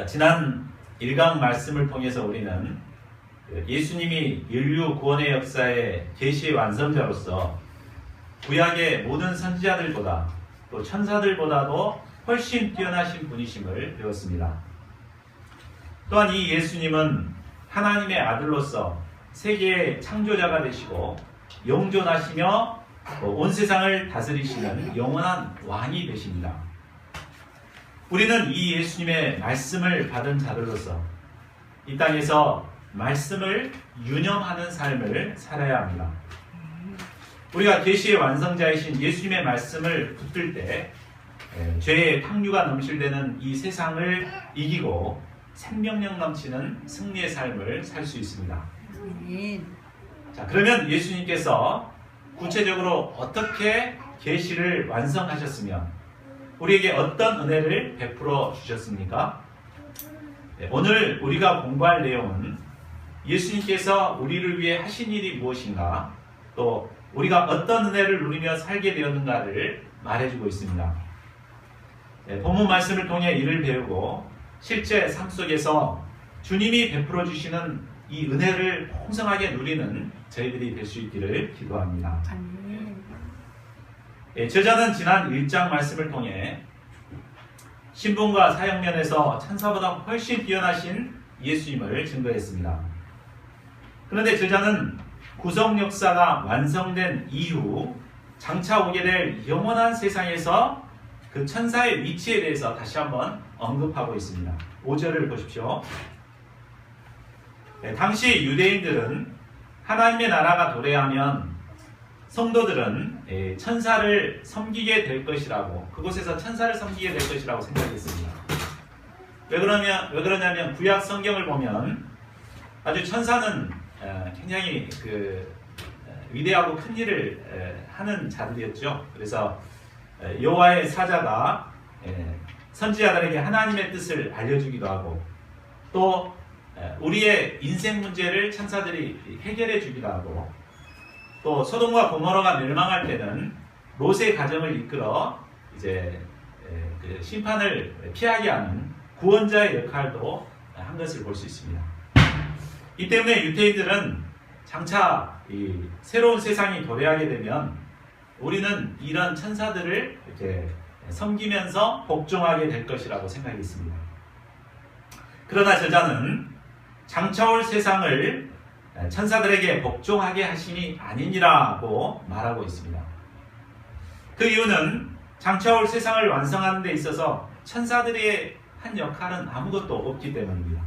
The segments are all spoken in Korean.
지난 1강 말씀을 통해서 우리는 예수님이 인류 구원의 역사의 계시의 완성자로서 구약의 모든 선지자들보다 또 천사들보다도 훨씬 뛰어나신 분이심을 배웠습니다. 또한 이 예수님은 하나님의 아들로서 세계의 창조자가 되시고 영존하시며 온 세상을 다스리시는 영원한 왕이 되십니다. 우리는 이 예수님의 말씀을 받은 자들로서 이 땅에서 말씀을 유념하는 삶을 살아야 합니다. 우리가 계시의 완성자이신 예수님의 말씀을 붙들 때 죄의 탕류가 넘실대는 이 세상을 이기고 생명력 넘치는 승리의 삶을 살 수 있습니다. 자, 그러면 예수님께서 구체적으로 어떻게 계시를 완성하셨으며 우리에게 어떤 은혜를 베풀어 주셨습니까? 오늘 우리가 공부할 내용은 예수님께서 우리를 위해 하신 일이 무엇인가, 또 우리가 어떤 은혜를 누리며 살게 되었는가를 말해주고 있습니다. 본문 말씀을 통해 이를 배우고 실제 삶 속에서 주님이 베풀어 주시는 이 은혜를 풍성하게 누리는 저희들이 될 수 있기를 기도합니다. 저자는 지난 1장 말씀을 통해 신분과 사역면에서 천사보다 훨씬 뛰어나신 예수님을 증거했습니다. 그런데 저자는 구속 역사가 완성된 이후 장차 오게 될 영원한 세상에서 그 천사의 위치에 대해서 다시 한번 언급하고 있습니다. 5절을 보십시오. 당시 유대인들은 하나님의 나라가 도래하면 성도들은 천사를 섬기게 될 것이라고, 그곳에서 천사를 섬기게 될 것이라고 생각했습니다. 왜 그러냐면 구약 성경을 보면 아주 천사는 굉장히 위대하고 큰 일을 하는 자들이었죠. 그래서 여호와의 사자가 선지자들에게 하나님의 뜻을 알려주기도 하고, 또 우리의 인생 문제를 천사들이 해결해 주기도 하고, 또 소돔과 고모라가 멸망할 때는 롯의 가정을 이끌어 이제 그 심판을 피하게 하는 구원자의 역할도 한 것을 볼 수 있습니다. 이 때문에 유대인들은 장차 이 새로운 세상이 도래하게 되면 우리는 이런 천사들을 이렇게 섬기면서 복종하게 될 것이라고 생각했습니다. 그러나 저자는 장차 올 세상을 천사들에게 복종하게 하심이 아니니라고 말하고 있습니다. 그 이유는 장차 올 세상을 완성하는 데 있어서 천사들의 한 역할은 아무것도 없기 때문입니다.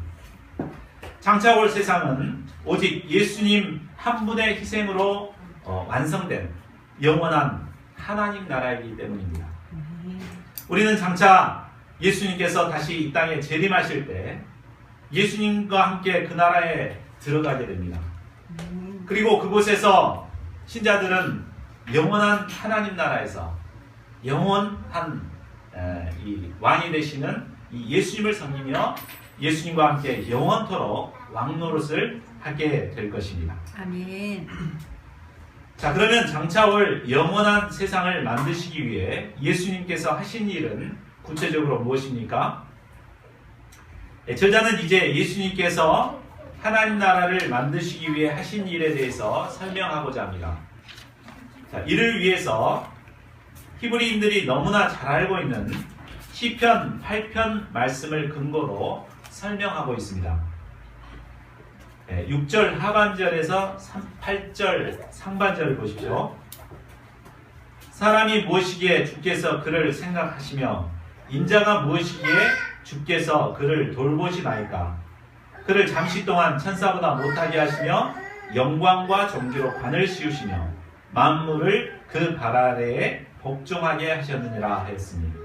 장차 올 세상은 오직 예수님 한 분의 희생으로 완성된 영원한 하나님 나라이기 때문입니다. 우리는 장차 예수님께서 다시 이 땅에 재림하실 때 예수님과 함께 그 나라에 들어가게 됩니다. 그리고 그곳에서 신자들은 영원한 하나님 나라에서 영원한 이 왕이 되시는 이 예수님을 섬기며 예수님과 함께 영원토록 왕노릇을 하게 될 것입니다. 아멘. 자, 그러면 장차 올 영원한 세상을 만드시기 위해 예수님께서 하신 일은 구체적으로 무엇입니까? 저자는 이제 예수님께서 하나님 나라를 만드시기 위해 하신 일에 대해서 설명하고자 합니다. 자, 이를 위해서 히브리인들이 너무나 잘 알고 있는 시편 8편 말씀을 근거로 설명하고 있습니다. 6절 하반절에서 8절 상반절을 보십시오. 사람이 무엇이기에 주께서 그를 생각하시며 인자가 무엇이기에 주께서 그를 돌보시나이까. 그를 잠시 동안 천사보다 못하게 하시며 영광과 존귀로 관을 씌우시며 만물을 그 발 아래에 복종하게 하셨느니라 하였습니다.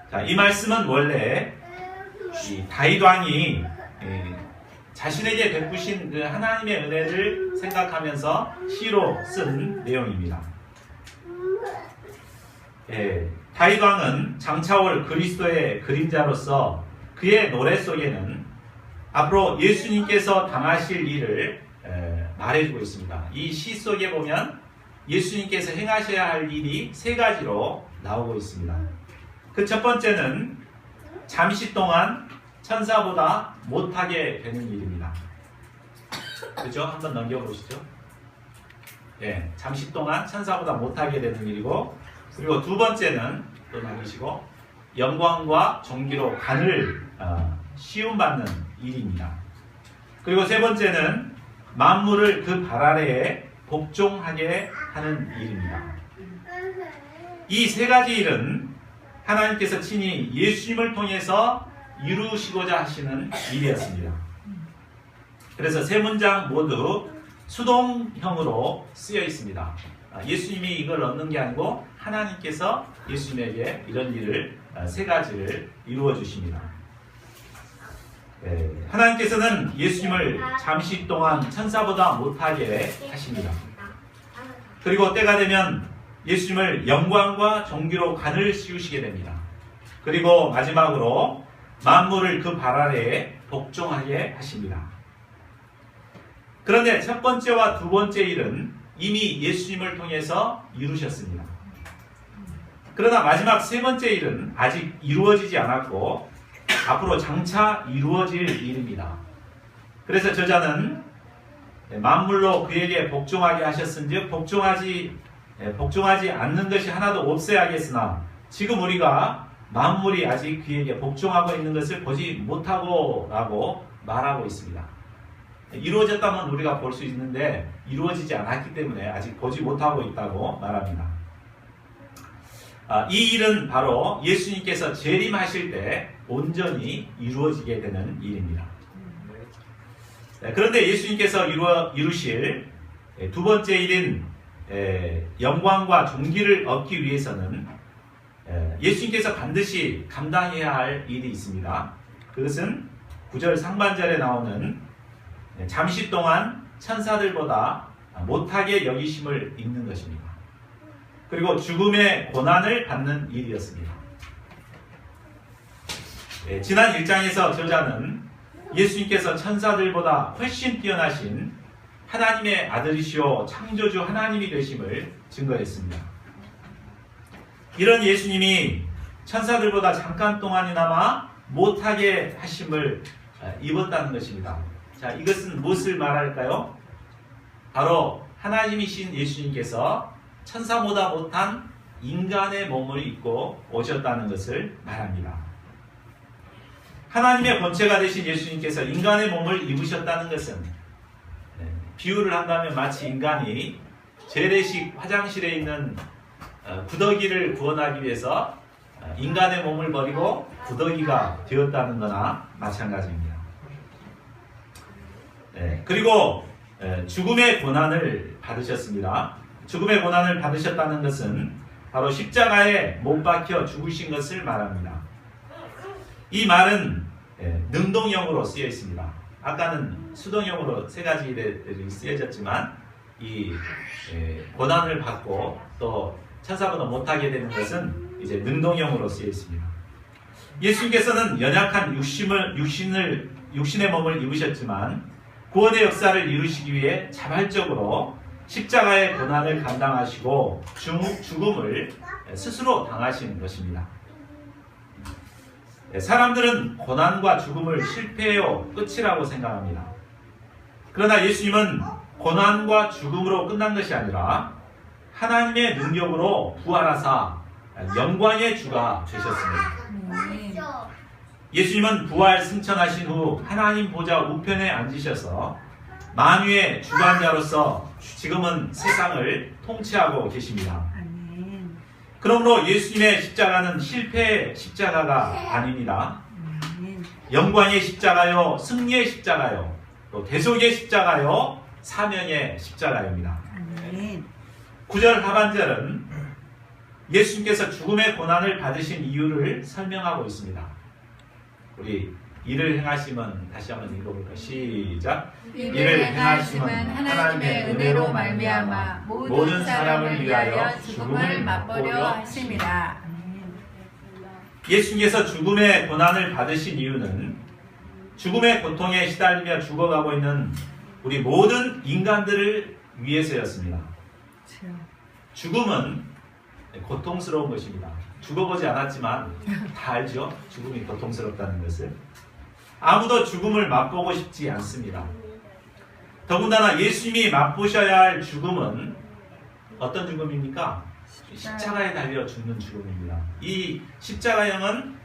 자, 이 말씀은 원래 이 다윗 왕이 자신에게 베푸신 그 하나님의 은혜를 생각하면서 시로 쓴 내용입니다. 다윗 왕은 장차 올 그리스도의 그림자로서 그의 노래 속에는 앞으로 예수님께서 당하실 일을 말해주고 있습니다. 이 시 속에 보면 예수님께서 행하셔야 할 일이 세 가지로 나오고 있습니다. 그 첫 번째는 잠시 동안 천사보다 못하게 되는 일입니다. 그죠? 한번 넘겨보시죠. 예, 잠시 동안 천사보다 못하게 되는 일이고, 그리고 두 번째는 또 넘기시고 영광과 존귀로 간을 시움받는 일입니다. 그리고 세 번째는 만물을 그 발 아래에 복종하게 하는 일입니다. 이 세 가지 일은 하나님께서 친히 예수님을 통해서 이루시고자 하시는 일이었습니다. 그래서 세 문장 모두 수동형으로 쓰여 있습니다. 예수님이 이걸 얻는 게 아니고 하나님께서 예수님에게 이런 일을 세 가지를 이루어 주십니다. 하나님께서는 예수님을 잠시 동안 천사보다 못하게 하십니다. 그리고 때가 되면 예수님을 영광과 존귀로 간을 씌우시게 됩니다. 그리고 마지막으로 만물을 그 발 아래에 복종하게 하십니다. 그런데 첫 번째와 두 번째 일은 이미 예수님을 통해서 이루셨습니다. 그러나 마지막 세 번째 일은 아직 이루어지지 않았고 앞으로 장차 이루어질 일입니다. 그래서 저자는 만물로 그에게 복종하게 하셨은즉 복종하지 않는 것이 하나도 없어야겠으나 지금 우리가 만물이 아직 그에게 복종하고 있는 것을 보지 못하고 라고 말하고 있습니다. 이루어졌다면 우리가 볼 수 있는데 이루어지지 않았기 때문에 아직 보지 못하고 있다고 말합니다. 이 일은 바로 예수님께서 재림하실 때 온전히 이루어지게 되는 일입니다. 그런데 예수님께서 이루실 두 번째 일인 영광과 존귀를 얻기 위해서는 예수님께서 반드시 감당해야 할 일이 있습니다. 그것은 9절 상반절에 나오는 잠시 동안 천사들보다 못하게 여기심을 입는 것입니다. 그리고 죽음의 고난을 받는 일이었습니다. 지난 1장에서 저자는 예수님께서 천사들보다 훨씬 뛰어나신 하나님의 아들이시오 창조주 하나님이 되심을 증거했습니다. 이런 예수님이 천사들보다 잠깐 동안이나마 못하게 하심을 입었다는 것입니다. 자, 이것은 무엇을 말할까요? 바로 하나님이신 예수님께서 천사보다 못한 인간의 몸을 입고 오셨다는 것을 말합니다. 하나님의 본체가 되신 예수님께서 인간의 몸을 입으셨다는 것은 비유를 한다면 마치 인간이 재래식 화장실에 있는 구더기를 구원하기 위해서 인간의 몸을 버리고 구더기가 되었다는 거나 마찬가지입니다. 그리고 죽음의 고난을 받으셨습니다. 죽음의 고난을 받으셨다는 것은 바로 십자가에 못 박혀 죽으신 것을 말합니다. 이 말은 능동형으로 쓰여 있습니다. 아까는 수동형으로 세 가지들이 쓰여졌지만 이 고난을 받고 또 천사보다 못하게 되는 것은 이제 능동형으로 쓰여 있습니다. 예수님께서는 연약한 육신의 몸을 입으셨지만 구원의 역사를 이루시기 위해 자발적으로 십자가의 고난을 감당하시고 죽음을 스스로 당하신 것입니다. 사람들은 고난과 죽음을 실패요 끝이라고 생각합니다. 그러나 예수님은 고난과 죽음으로 끝난 것이 아니라 하나님의 능력으로 부활하사 영광의 주가 되셨습니다. 예수님은 부활 승천하신 후 하나님 보좌 우편에 앉으셔서 만유의 주관자로서 지금은 세상을 통치하고 계십니다. 그러므로 예수님의 십자가는 실패의 십자가가 아닙니다. 영광의 십자가요, 승리의 십자가요, 또 대속의 십자가요, 사명의 십자가입니다. 9절 하반절은 예수님께서 죽음의 고난을 받으신 이유를 설명하고 있습니다. 우리 이를 행하심은 다시 한번 읽어볼까요? 시작. 이를 행하심은 하나님의 은혜로 말미암아 모든 사람을 위하여 죽음을 맛보려 하심이라. 예수님께서 죽음의 고난을 받으신 이유는 죽음의 고통에 시달리며 죽어가고 있는 우리 모든 인간들을 위해서였습니다. 죽음은 고통스러운 것입니다. 죽어보지 않았지만 다 알죠? 죽음이 고통스럽다는 것을. 아무도 죽음을 맛보고 싶지 않습니다. 더군다나 예수님이 맛보셔야 할 죽음은 어떤 죽음입니까? 십자가에 달려 죽는 죽음입니다. 이 십자가형은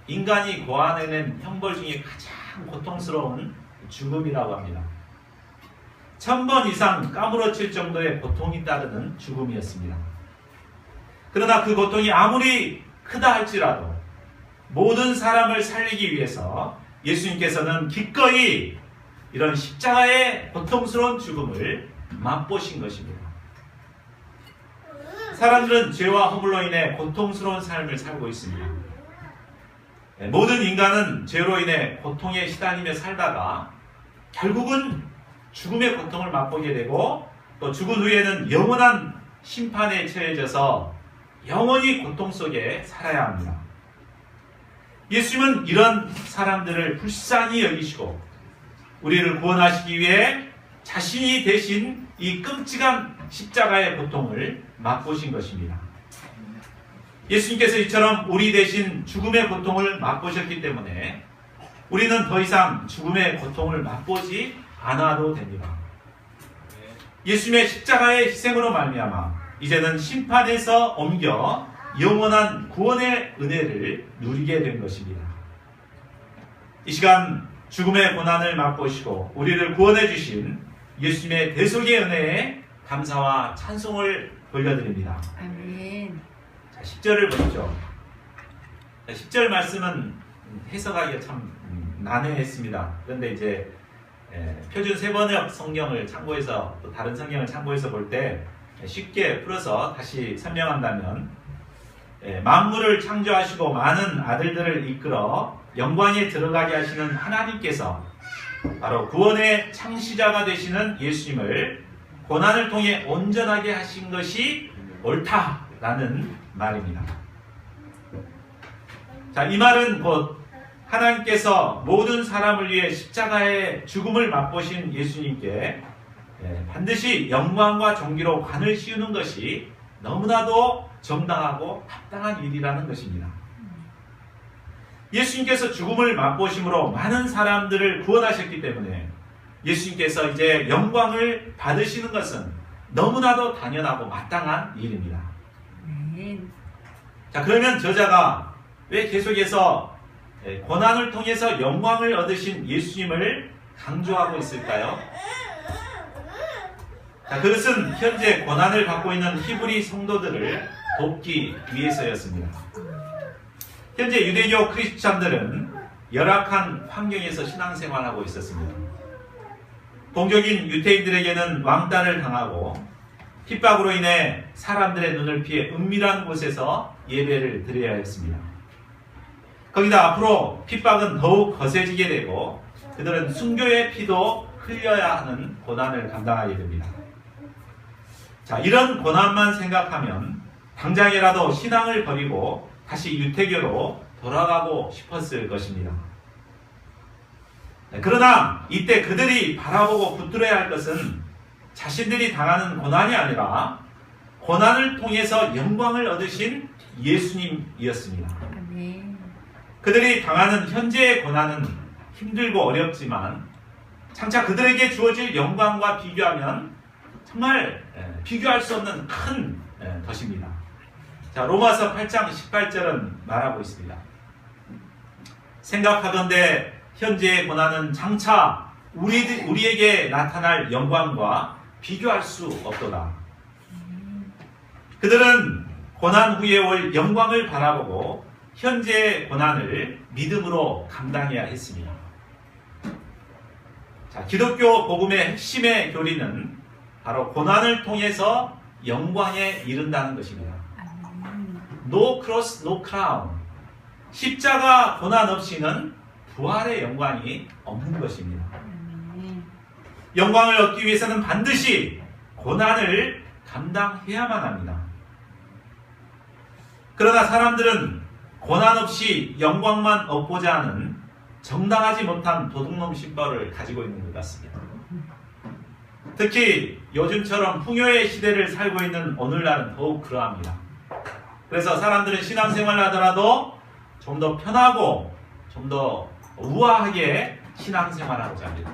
인간이 고안해낸 형벌 중에 가장 고통스러운 죽음이라고 합니다. 1000번 이상 까무러칠 정도의 고통이 따르는 죽음이었습니다. 그러나 그 고통이 아무리 크다 할지라도 모든 사람을 살리기 위해서 예수님께서는 기꺼이 이런 십자가의 고통스러운 죽음을 맛보신 것입니다. 사람들은 죄와 허물로 인해 고통스러운 삶을 살고 있습니다. 모든 인간은 죄로 인해 고통에 시달리며 살다가 결국은 죽음의 고통을 맛보게 되고 또 죽은 후에는 영원한 심판에 처해져서 영원히 고통 속에 살아야 합니다. 예수님은 이런 사람들을 불쌍히 여기시고 우리를 구원하시기 위해 자신이 대신 이 끔찍한 십자가의 고통을 맛보신 것입니다. 예수님께서 이처럼 우리 대신 죽음의 고통을 맛보셨기 때문에 우리는 더 이상 죽음의 고통을 맛보지 않아도 됩니다. 예수님의 십자가의 희생으로 말미암아 이제는 심판에서 옮겨 영원한 구원의 은혜를 누리게 된 것입니다. 이 시간 죽음의 고난을 맛보시고 우리를 구원해 주신 예수님의 대속의 은혜에 감사와 찬송을 돌려드립니다. 아멘. 자, 10절을 보시죠. 10절 말씀은 해석하기가 참 난해했습니다. 그런데 이제 표준 세번역 성경을 참고해서 또 다른 성경을 참고해서 볼 때 쉽게 풀어서 다시 설명한다면 만물을 창조하시고 많은 아들들을 이끌어 영광에 들어가게 하시는 하나님께서 바로 구원의 창시자가 되시는 예수님을 고난을 통해 온전하게 하신 것이 옳다라는 말입니다. 자, 이 말은 곧 하나님께서 모든 사람을 위해 십자가의 죽음을 맛보신 예수님께 반드시 영광과 존귀로 관을 씌우는 것이 너무나도 정당하고 합당한 일이라는 것입니다. 예수님께서 죽음을 맛보심으로 많은 사람들을 구원하셨기 때문에 예수님께서 이제 영광을 받으시는 것은 너무나도 당연하고 마땅한 일입니다. 자, 그러면 저자가 왜 계속해서 고난을 통해서 영광을 얻으신 예수님을 강조하고 있을까요? 자, 그것은 현재 고난을 받고 있는 히브리 성도들을 돕기 위해서였습니다. 현재 유대교 크리스찬들은 열악한 환경에서 신앙생활하고 있었습니다. 동족인 유대인들에게는 왕따를 당하고 핍박으로 인해 사람들의 눈을 피해 은밀한 곳에서 예배를 드려야 했습니다. 거기다 앞으로 핍박은 더욱 거세지게 되고 그들은 순교의 피도 흘려야 하는 고난을 감당하게 됩니다. 자, 이런 고난만 생각하면 당장이라도 신앙을 버리고 다시 유태교로 돌아가고 싶었을 것입니다. 그러나 이때 그들이 바라보고 붙들어야 할 것은 자신들이 당하는 고난이 아니라 고난을 통해서 영광을 얻으신 예수님이었습니다. 그들이 당하는 현재의 고난은 힘들고 어렵지만 장차 그들에게 주어질 영광과 비교하면 정말 비교할 수 없는 큰 것입니다. 자, 로마서 8장 18절은 말하고 있습니다. 생각하건대 현재의 고난은 장차 우리에게 나타날 영광과 비교할 수 없도다. 그들은 고난 후에 올 영광을 바라보고 현재의 고난을 믿음으로 감당해야 했습니다. 자, 기독교 복음의 핵심의 교리는 바로 고난을 통해서 영광에 이른다는 것입니다. No cross, no crown. 십자가 고난 없이는 부활의 영광이 없는 것입니다. 영광을 얻기 위해서는 반드시 고난을 감당해야만 합니다. 그러나 사람들은 고난 없이 영광만 얻고자 하는 정당하지 못한 도둑놈 신발을 가지고 있는 것 같습니다. 특히 요즘처럼 풍요의 시대를 살고 있는 오늘날은 더욱 그러합니다. 그래서 사람들은 신앙생활을 하더라도 좀 더 편하고 좀 더 우아하게 신앙생활하고자 합니다.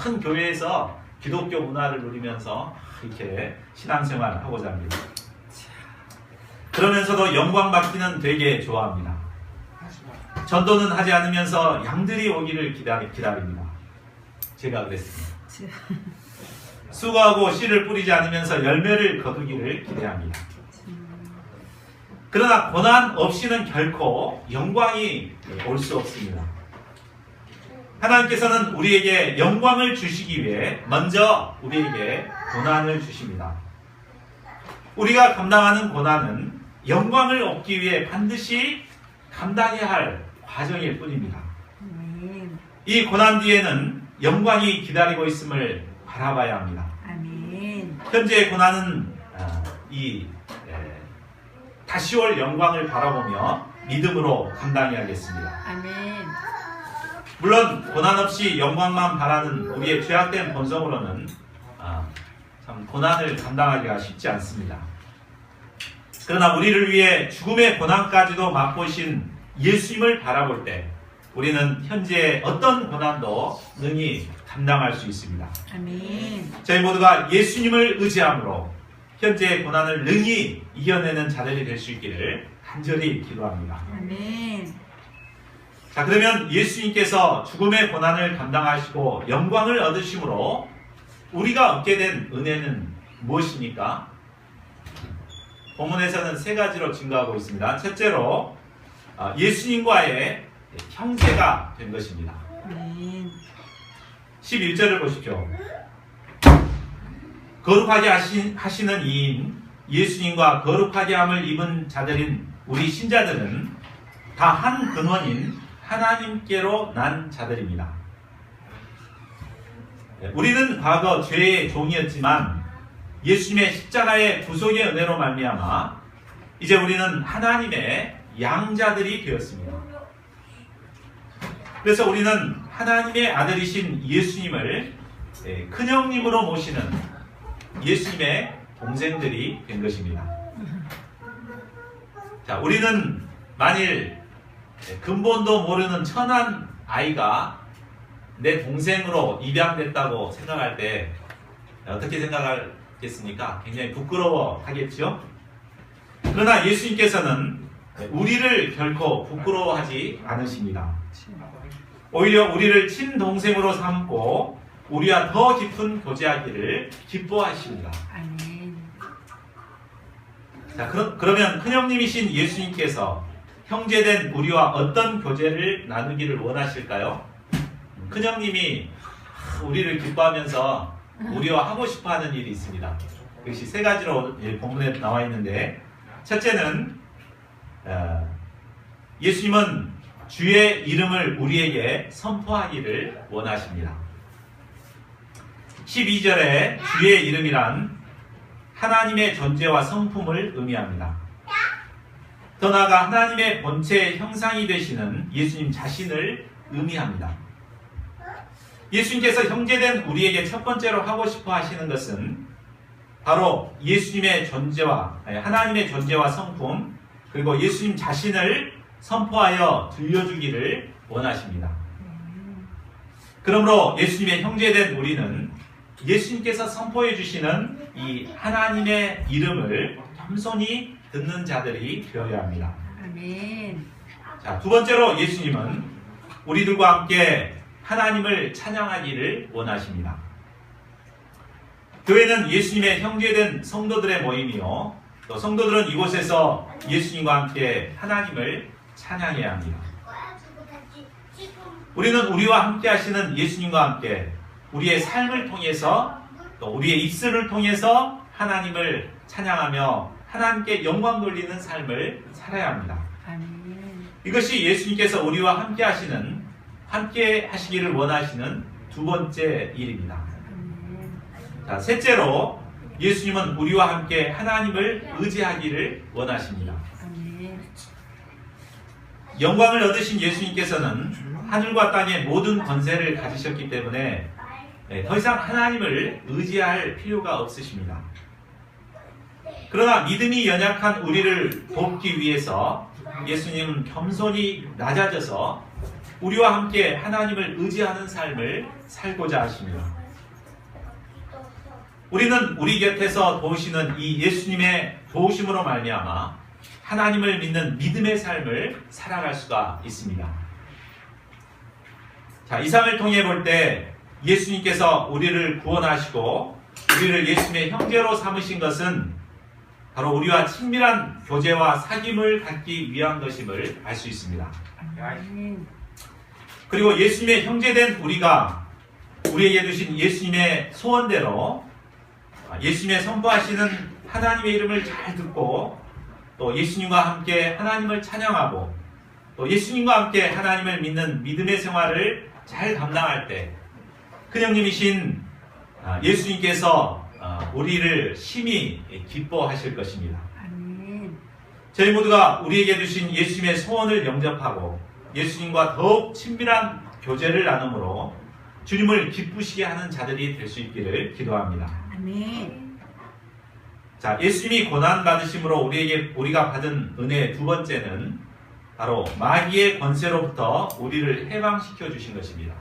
큰 교회에서 기독교 문화를 누리면서 이렇게 신앙생활을 하고자 합니다. 그러면서도 영광 받기는 되게 좋아합니다. 전도는 하지 않으면서 양들이 오기를 기다립니다. 제가 그랬습니다. 수고하고 씨를 뿌리지 않으면서 열매를 거두기를 기대합니다. 그러나 고난 없이는 결코 영광이 올 수 없습니다. 하나님께서는 우리에게 영광을 주시기 위해 먼저 우리에게 고난을 주십니다. 우리가 감당하는 고난은 영광을 얻기 위해 반드시 감당해야 할 과정일 뿐입니다. 이 고난 뒤에는 영광이 기다리고 있음을 바라봐야 합니다. 아멘. 현재의 고난은 다시 올 영광을 바라보며 믿음으로 감당해야겠습니다. 아멘. 물론 고난 없이 영광만 바라는 우리의 죄악된 본성으로는 참 고난을 감당하기가 쉽지 않습니다. 그러나 우리를 위해 죽음의 고난까지도 맛보신 예수님을 바라볼 때 우리는 현재의 어떤 고난도 능히 감당할 수 있습니다. 아멘. 저희 모두가 예수님을 의지함으로 현재의 고난을 능히 이겨내는 자들이 될 수 있기를 간절히 기도합니다. 아멘. 자, 그러면 예수님께서 죽음의 고난을 감당하시고 영광을 얻으심으로 우리가 얻게 된 은혜는 무엇입니까? 본문에서는 세 가지로 증거하고 있습니다. 첫째로 예수님과의 형제가 된 것입니다. 아멘. 11절을 보십시오. 거룩하게 하시는 이인 예수님과 거룩하게 함을 입은 자들인 우리 신자들은 다 한 근원인 하나님께로 난 자들입니다. 우리는 과거 죄의 종이었지만 예수님의 십자가의 구속의 은혜로 말미암아 이제 우리는 하나님의 양자들이 되었습니다. 그래서 우리는 하나님의 아들이신 예수님을 큰형님으로 모시는 예수님의 동생들이 된 것입니다. 자, 우리는 만일 근본도 모르는 천한 아이가 내 동생으로 입양됐다고 생각할 때 어떻게 생각하겠습니까? 굉장히 부끄러워 하겠죠? 그러나 예수님께서는 우리를 결코 부끄러워하지 않으십니다. 오히려 우리를 친동생으로 삼고 우리와 더 깊은 교제하기를 기뻐하십니다. 아멘. 자, 그러면 큰형님이신 예수님께서 형제된 우리와 어떤 교제를 나누기를 원하실까요? 큰형님이 우리를 기뻐하면서 우리와 하고 싶어하는 일이 있습니다. 그것이 세 가지로 본문에 나와 있는데, 첫째는 예수님은 주의 이름을 우리에게 선포하기를 원하십니다. 12절에 주의 이름이란 하나님의 존재와 성품을 의미합니다. 더 나아가 하나님의 본체의 형상이 되시는 예수님 자신을 의미합니다. 예수님께서 형제된 우리에게 첫 번째로 하고 싶어 하시는 것은 바로 예수님의 존재와 하나님의 존재와 성품, 그리고 예수님 자신을 선포하여 들려주기를 원하십니다. 그러므로 예수님의 형제된 우리는 예수님께서 선포해 주시는 이 하나님의 이름을 겸손히 듣는 자들이 되어야 합니다. 아멘. 자, 두 번째로 예수님은 우리들과 함께 하나님을 찬양하기를 원하십니다. 교회는 예수님의 형제된 성도들의 모임이요, 또 성도들은 이곳에서 예수님과 함께 하나님을 찬양해야 합니다. 우리는 우리와 함께 하시는 예수님과 함께 우리의 삶을 통해서 또 우리의 입술을 통해서 하나님을 찬양하며 하나님께 영광 돌리는 삶을 살아야 합니다. 아멘. 이것이 예수님께서 우리와 함께 하시기를 원하시는 두 번째 일입니다. 자, 셋째로 예수님은 우리와 함께 하나님을 의지하기를 원하십니다. 아멘. 영광을 얻으신 예수님께서는 하늘과 땅의 모든 권세를 가지셨기 때문에 더 이상 하나님을 의지할 필요가 없으십니다. 그러나 믿음이 연약한 우리를 돕기 위해서 예수님은 겸손히 낮아져서 우리와 함께 하나님을 의지하는 삶을 살고자 하십니다. 우리는 우리 곁에서 도우시는 이 예수님의 도우심으로 말미암아 하나님을 믿는 믿음의 삶을 살아갈 수가 있습니다. 자, 이 삶을 통해 볼 때 예수님께서 우리를 구원하시고 우리를 예수님의 형제로 삼으신 것은 바로 우리와 친밀한 교제와 사귐을 갖기 위한 것임을 알 수 있습니다. 아멘. 그리고 예수님의 형제된 우리가 우리에게 주신 예수님의 소원대로 예수님의 선포하시는 하나님의 이름을 잘 듣고 또 예수님과 함께 하나님을 찬양하고 또 예수님과 함께 하나님을 믿는 믿음의 생활을 잘 감당할 때 큰형님이신 예수님께서 우리를 심히 기뻐하실 것입니다. 아멘. 저희 모두가 우리에게 주신 예수님의 소원을 영접하고 예수님과 더욱 친밀한 교제를 나눔으로 주님을 기쁘시게 하는 자들이 될 수 있기를 기도합니다. 아멘. 자, 예수님이 고난 받으심으로 우리가 받은 은혜의 두 번째는 바로 마귀의 권세로부터 우리를 해방시켜 주신 것입니다.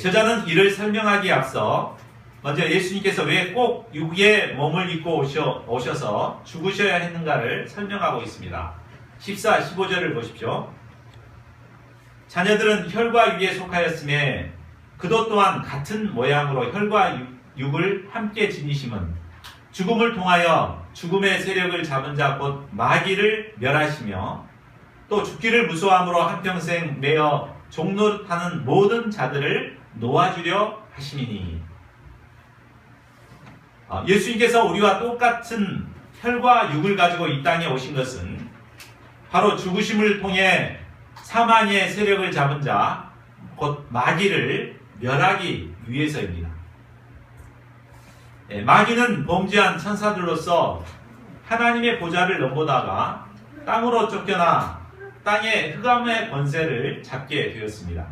저자는 이를 설명하기에 앞서 먼저 예수님께서 왜 꼭 육의 몸을 입고 오셔서 죽으셔야 했는가를 설명하고 있습니다. 14, 15절을 보십시오. 자녀들은 혈과 육에 속하였음에 그도 또한 같은 모양으로 혈과 육을 함께 지니심은 죽음을 통하여 죽음의 세력을 잡은 자 곧 마귀를 멸하시며 또 죽기를 무서워함으로 한평생 매어 종노릇하는 모든 자들을 놓아주려 하시니니. 예수님께서 우리와 똑같은 혈과 육을 가지고 이 땅에 오신 것은 바로 죽으심을 통해 사망의 세력을 잡은 자 곧 마귀를 멸하기 위해서입니다. 마귀는 범죄한 천사들로서 하나님의 보좌를 넘보다가 땅으로 쫓겨나 땅의 흑암의 권세를 잡게 되었습니다.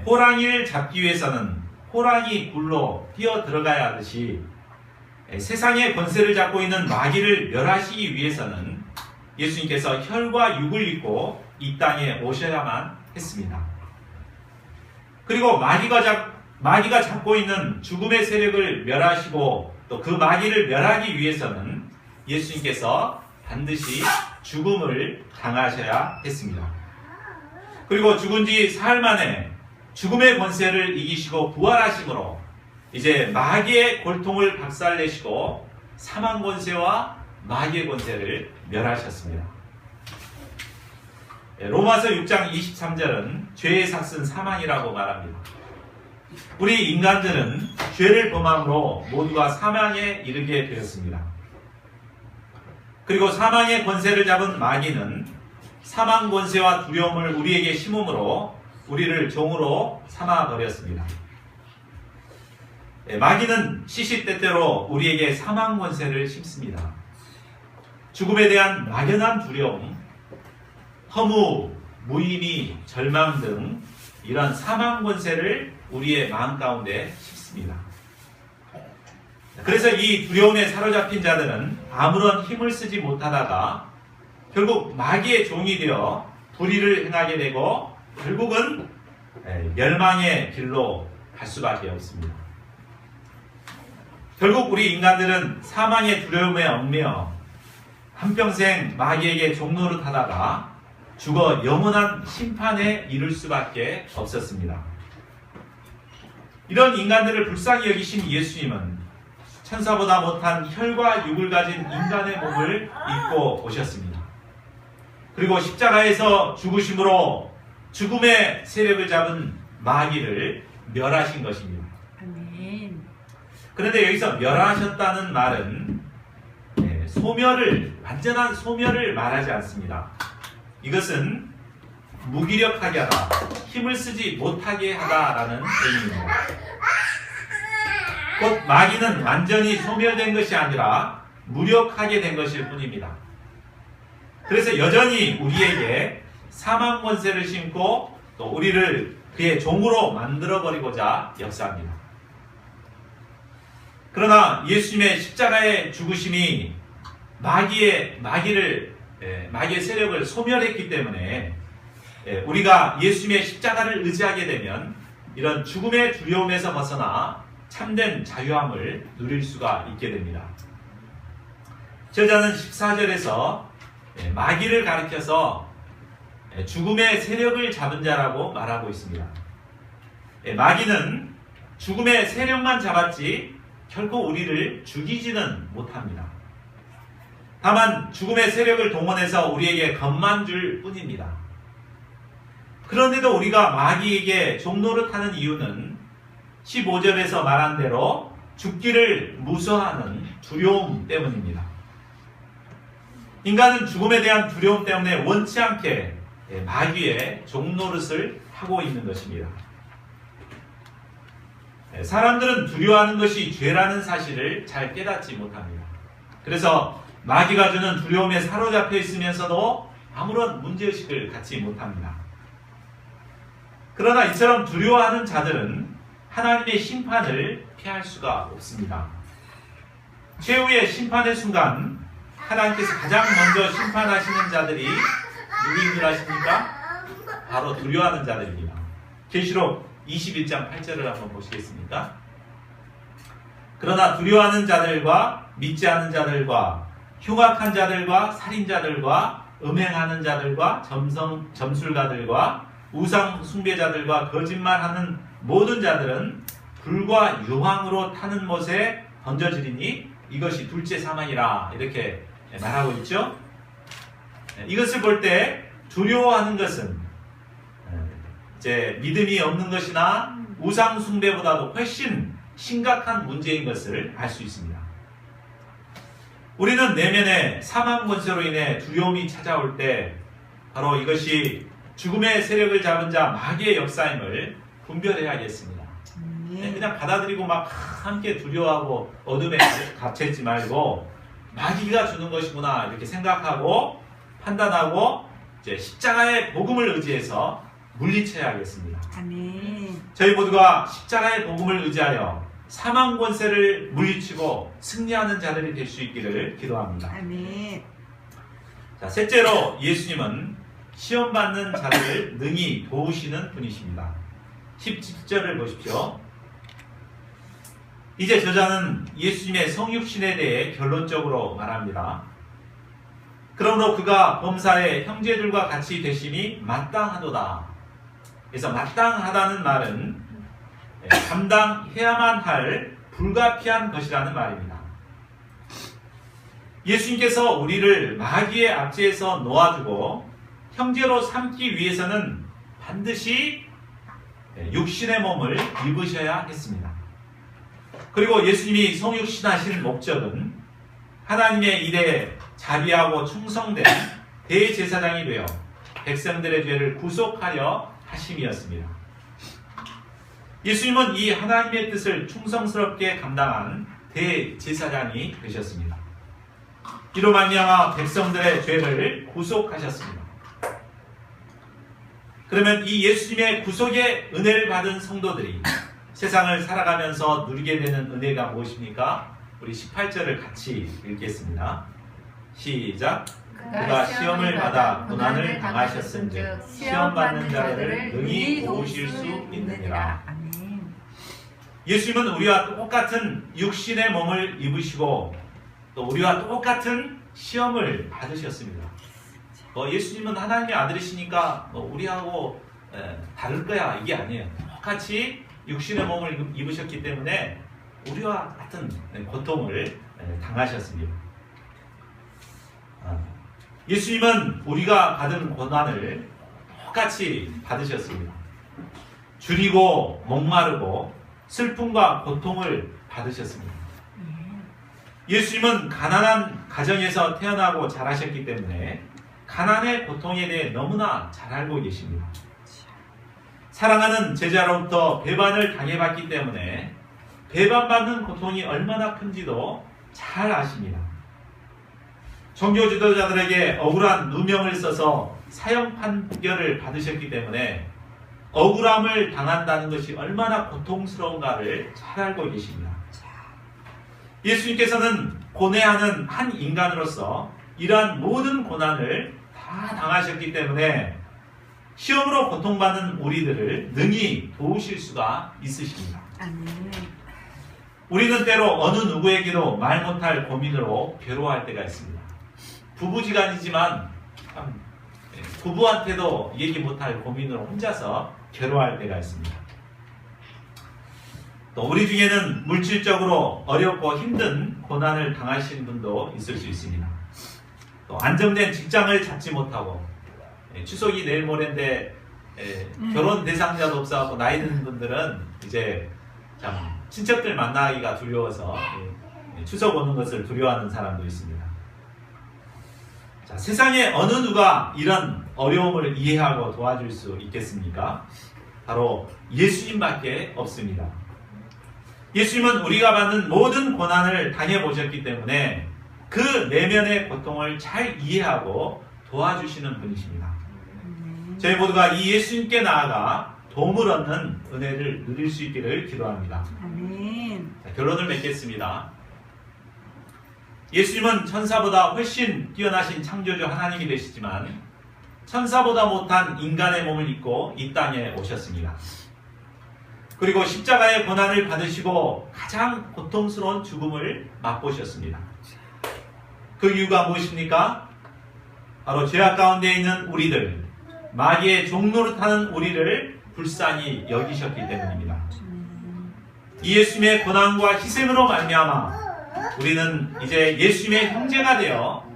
호랑이를 잡기 위해서는 호랑이 굴로 뛰어 들어가야 하듯이 세상의 권세를 잡고 있는 마귀를 멸하시기 위해서는 예수님께서 혈과 육을 입고 이 땅에 오셔야만 했습니다. 그리고 마귀가 잡고 있는 죽음의 세력을 멸하시고 또 그 마귀를 멸하기 위해서는 예수님께서 반드시 죽음을 당하셔야 했습니다. 그리고 죽은 지 사흘 만에 죽음의 권세를 이기시고 부활하심으로 이제 마귀의 골통을 박살내시고 사망 권세와 마귀의 권세를 멸하셨습니다. 로마서 6장 23절은 죄의 삭은 사망이라고 말합니다. 우리 인간들은 죄를 범함으로 모두가 사망에 이르게 되었습니다. 그리고 사망의 권세를 잡은 마귀는 사망 권세와 두려움을 우리에게 심음으로 우리를 종으로 삼아버렸습니다. 마귀는 시시때때로 우리에게 사망 권세를 심습니다. 죽음에 대한 막연한 두려움, 허무, 무의미, 절망 등 이런 사망 권세를 우리의 마음 가운데 심습니다. 그래서 이 두려움에 사로잡힌 자들은 아무런 힘을 쓰지 못하다가 결국 마귀의 종이 되어 불의를 행하게 되고 결국은 멸망의 길로 갈 수밖에 없습니다. 결국 우리 인간들은 사망의 두려움에 얽매여 한평생 마귀에게 종노릇하다가 죽어 영원한 심판에 이를 수밖에 없었습니다. 이런 인간들을 불쌍히 여기신 예수님은 천사보다 못한 혈과 육을 가진 인간의 몸을 입고 오셨습니다. 그리고 십자가에서 죽으심으로 죽음의 세력을 잡은 마귀를 멸하신 것입니다. 아멘. 그런데 여기서 멸하셨다는 말은 완전한 소멸을 말하지 않습니다. 이것은 무기력하게 하다, 힘을 쓰지 못하게 하다라는 의미입니다. 곧 마귀는 완전히 소멸된 것이 아니라 무력하게 된 것일 뿐입니다. 그래서 여전히 우리에게 사망 권세를 심고 또 우리를 그의 종으로 만들어버리고자 역사합니다. 그러나 예수님의 십자가의 죽으심이 마귀의 세력을 소멸했기 때문에 우리가 예수님의 십자가를 의지하게 되면 이런 죽음의 두려움에서 벗어나 참된 자유함을 누릴 수가 있게 됩니다. 저자는 14절에서 마귀를 가리켜서 죽음의 세력을 잡은 자라고 말하고 있습니다. 마귀는 죽음의 세력만 잡았지 결코 우리를 죽이지는 못합니다. 다만 죽음의 세력을 동원해서 우리에게 겁만 줄 뿐입니다. 그런데도 우리가 마귀에게 종노릇하는 이유는 15절에서 말한 대로 죽기를 무서워하는 두려움 때문입니다. 인간은 죽음에 대한 두려움 때문에 원치 않게 마귀의 종노릇을 하고 있는 것입니다. 사람들은 두려워하는 것이 죄라는 사실을 잘 깨닫지 못합니다. 그래서 마귀가 주는 두려움에 사로잡혀 있으면서도 아무런 문제의식을 갖지 못합니다. 그러나 이처럼 두려워하는 자들은 하나님의 심판을 피할 수가 없습니다. 최후의 심판의 순간 하나님께서 가장 먼저 심판하시는 자들이 누구인 줄 아십니까? 바로 두려워하는 자들입니다. 계시록 21장 8절을 한번 보시겠습니까? 그러나 두려워하는 자들과 믿지 않는 자들과 흉악한 자들과 살인자들과 음행하는 자들과 점술가들과 우상 숭배자들과 거짓말하는 모든 자들은 불과 유황으로 타는 못에 던져지리니 이것이 둘째 사망이라 이렇게 말하고 있죠. 이것을 볼 때 두려워하는 것은 이제 믿음이 없는 것이나 우상 숭배보다도 훨씬 심각한 문제인 것을 알 수 있습니다. 우리는 내면에 사망 권세로 인해 두려움이 찾아올 때 바로 이것이 죽음의 세력을 잡은 자 마귀의 역사임을 분별해야겠습니다. 그냥 받아들이고 막 함께 두려워하고 어둠에 갇혀있지 말고 마귀가 주는 것이구나 이렇게 생각하고 판단하고 이제 십자가의 복음을 의지해서 물리쳐야겠습니다. 아멘. 저희 모두가 십자가의 복음을 의지하여 사망 권세를 물리치고 승리하는 자들이 될 수 있기를 기도합니다. 아멘. 자, 셋째로 예수님은 시험받는 자들을 능히 도우시는 분이십니다. 17절을 보십시오. 이제 저자는 예수님의 성육신에 대해 결론적으로 말합니다. 그러므로 그가 범사의 형제들과 같이 되심이 마땅하도다. 그래서 마땅하다는 말은 감당해야만 할 불가피한 것이라는 말입니다. 예수님께서 우리를 마귀의 압제에서 놓아주고 형제로 삼기 위해서는 반드시 육신의 몸을 입으셔야 했습니다. 그리고 예수님이 성육신하신 목적은 하나님의 일에 자비하고 충성된 대제사장이 되어 백성들의 죄를 구속하려 하심이었습니다. 예수님은 이 하나님의 뜻을 충성스럽게 감당한 대제사장이 되셨습니다. 이로 말미암아 백성들의 죄를 구속하셨습니다. 그러면 이 예수님의 구속의 은혜를 받은 성도들이 세상을 살아가면서 누리게 되는 은혜가 무엇입니까? 우리 18절을 같이 읽겠습니다. 시작. 그가 시험을 받아 고난을 당하셨은즉 시험 받는 자들을 능히 도우실 수 있느니라. 예수님은 우리와 똑같은 육신의 몸을 입으시고 또 우리와 똑같은 시험을 받으셨습니다. 예수님은 하나님의 아들이시니까 우리하고 다를 거야 이게 아니에요. 똑같이 육신의 몸을 입으셨기 때문에 우리와 같은 고통을 당하셨습니다. 예수님은 우리가 받은 고난을 똑같이 받으셨습니다. 줄이고 목마르고 슬픔과 고통을 받으셨습니다. 예수님은 가난한 가정에서 태어나고 자라셨기 때문에 가난의 고통에 대해 너무나 잘 알고 계십니다. 사랑하는 제자로부터 배반을 당해봤기 때문에 배반받는 고통이 얼마나 큰지도 잘 아십니다. 종교 지도자들에게 억울한 누명을 써서 사형 판결을 받으셨기 때문에 억울함을 당한다는 것이 얼마나 고통스러운가를 잘 알고 계십니다. 예수님께서는 고뇌하는 한 인간으로서 이러한 모든 고난을 다 당하셨기 때문에 시험으로 고통받는 우리들을 능히 도우실 수가 있으십니다. 아멘. 우리는 때로 어느 누구에게도 말 못할 고민으로 괴로워할 때가 있습니다. 부부지간이지만 부부한테도 얘기 못할 고민으로 혼자서 괴로워할 때가 있습니다. 또 우리 중에는 물질적으로 어렵고 힘든 고난을 당하시는 분도 있을 수 있습니다. 또 안정된 직장을 잡지 못하고 추석이 내일 모레인데 결혼 대상자도 없어서 나이 드는 분들은 이제 참 친척들 만나기가 두려워서 추석 오는 것을 두려워하는 사람도 있습니다. 자, 세상에 어느 누가 이런 어려움을 이해하고 도와줄 수 있겠습니까? 바로 예수님밖에 없습니다. 예수님은 우리가 받는 모든 고난을 당해보셨기 때문에 그 내면의 고통을 잘 이해하고 도와주시는 분이십니다. 저희 모두가 이 예수님께 나아가 도움을 얻는 은혜를 누릴 수 있기를 기도합니다. 아멘. 자, 결론을 맺겠습니다. 예수님은 천사보다 훨씬 뛰어나신 창조주 하나님이 되시지만 천사보다 못한 인간의 몸을 입고 이 땅에 오셨습니다. 그리고 십자가의 고난을 받으시고 가장 고통스러운 죽음을 맛보셨습니다. 그 이유가 무엇입니까? 바로 죄악 가운데 있는 우리들, 마귀의 종노릇하는 우리를 불쌍히 여기셨기 때문입니다. 이 예수님의 고난과 희생으로 말미암아 우리는 이제 예수님의 형제가 되어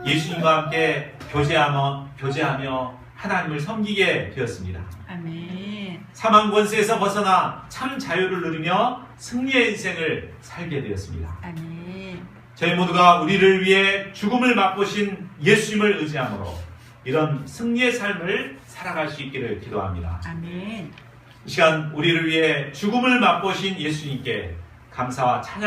예수님과 함께 교제하며 하나님을 섬기게 되었습니다. 아멘. 사망 권세에서 벗어나 참 자유를 누리며 승리의 인생을 살게 되었습니다. 아멘. 저희 모두가 우리를 위해 죽음을 맛보신 예수님을 의지함으로 이런 승리의 삶을 살아갈 수 있기를 기도합니다. 아멘. 이 시간 우리를 위해 죽음을 맛보신 예수님께 감사와 찬양